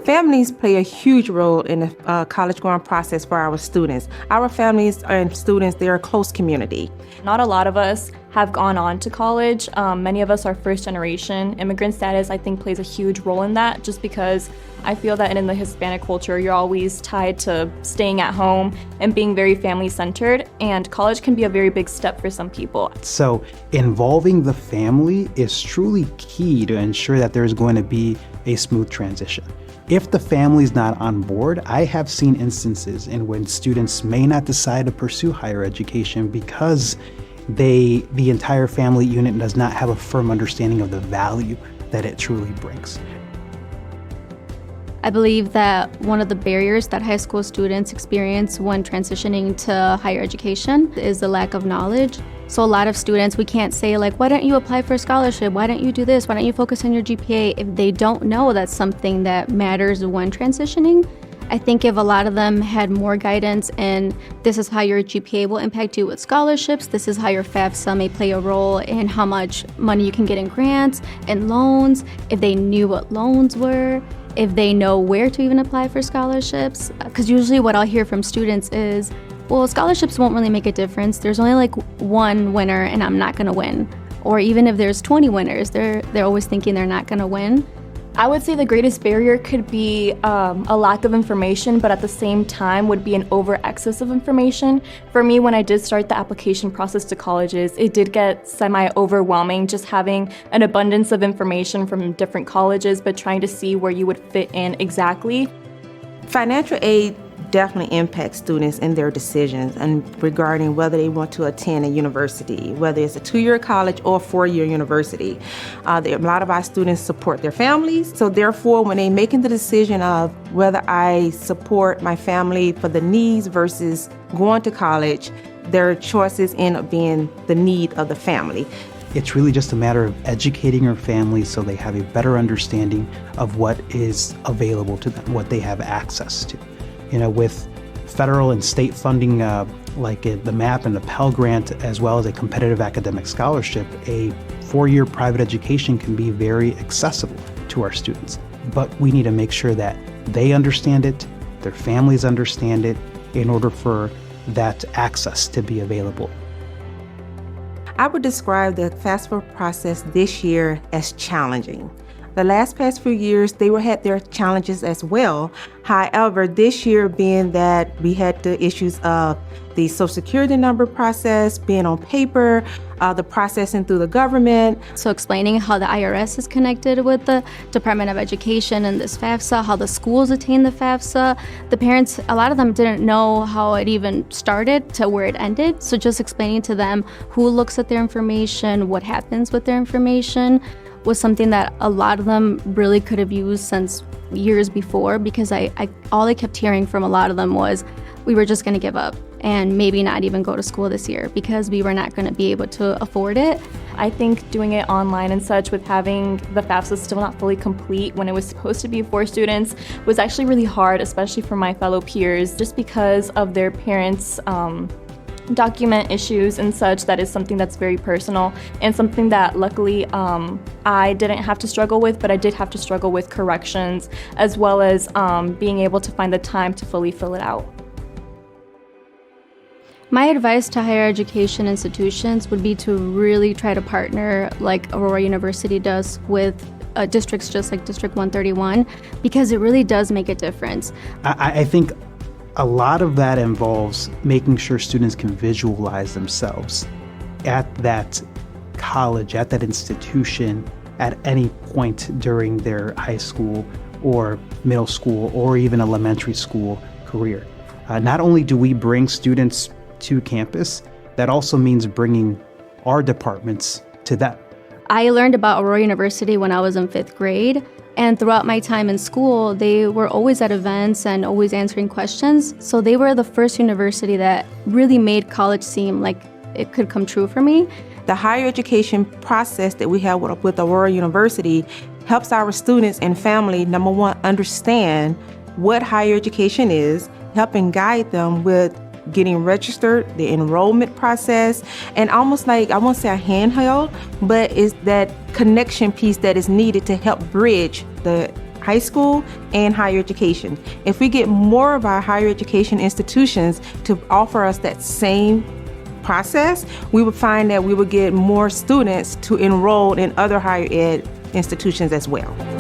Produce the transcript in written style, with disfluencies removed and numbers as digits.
Families play a huge role in the college going process for our students. Our families and students, they're a close community. Not a lot of us have gone on to college. Many of us are first generation. Immigrant status, I think, plays a huge role in that, just because I feel that in the Hispanic culture, you're always tied to staying at home and being very family-centered, and college can be a very big step for some people. So involving the family is truly key to ensure that there's going to be a smooth transition. If the family's not on board, I have seen instances in when students may not decide to pursue higher education because the entire family unit does not have a firm understanding of the value that it truly brings. I believe that one of the barriers that high school students experience when transitioning to higher education is the lack of knowledge. So a lot of students, we can't say like, why don't you apply for a scholarship? Why don't you do this? Why don't you focus on your GPA? If they don't know that's something that matters when transitioning. I think if a lot of them had more guidance and this is how your GPA will impact you with scholarships, this is how your FAFSA may play a role in how much money you can get in grants and loans, if they knew what loans were, if they know where to even apply for scholarships. Because usually what I'll hear from students is, well, scholarships won't really make a difference. There's only like one winner and I'm not gonna win. Or even if there's 20 winners, they're always thinking they're not gonna win. I would say the greatest barrier could be a lack of information, but at the same time would be an over-excess of information. For me, when I did start the application process to colleges, it did get semi-overwhelming just having an abundance of information from different colleges, but trying to see where you would fit in exactly. Financial aid definitely impacts students in their decisions and regarding whether they want to attend a university, whether it's a 2-year college or a 4-year university. A lot of our students support their families, so therefore when they're making the decision of whether I support my family for the needs versus going to college, their choices end up being the need of the family. It's really just a matter of educating your family so they have a better understanding of what is available to them, what they have access to. You know, with federal and state funding like the MAP and the Pell Grant, as well as a competitive academic scholarship, a 4-year private education can be very accessible to our students. But we need to make sure that they understand it, their families understand it, in order for that access to be available. I would describe the FAFSA process this year as challenging. The past few years, they had their challenges as well. However, this year being that we had the issues of the Social Security number process, being on paper, the processing through the government. So explaining how the IRS is connected with the Department of Education and this FAFSA, how the schools attain the FAFSA. The parents, a lot of them didn't know how it even started to where it ended. So just explaining to them who looks at their information, what happens with their information, was something that a lot of them really could have used since years before, because all I kept hearing from a lot of them was we were just gonna give up and maybe not even go to school this year because we were not gonna be able to afford it. I think doing it online and such, with having the FAFSA still not fully complete when it was supposed to be for students, was actually really hard, especially for my fellow peers, just because of their parents' document issues and such. That is something that's very personal and something that luckily I didn't have to struggle with, but I did have to struggle with corrections as well as being able to find the time to fully fill it out. My advice to higher education institutions would be to really try to partner like Aurora University does with districts just like District 131, because it really does make a difference. I think a lot of that involves making sure students can visualize themselves at that college, at that institution, at any point during their high school or middle school or even elementary school career. Not only do we bring students to campus, that also means bringing our departments to them. I learned about Aurora University when I was in 5th grade. And throughout my time in school, they were always at events and always answering questions. So they were the first university that really made college seem like it could come true for me. The higher education process that we have with Aurora University helps our students and family, number one, understand what higher education is, helping guide them with getting registered, the enrollment process, and almost like, I won't say a handheld, but it's that connection piece that is needed to help bridge the high school and higher education. If we get more of our higher education institutions to offer us that same process, we would find that we would get more students to enroll in other higher ed institutions as well.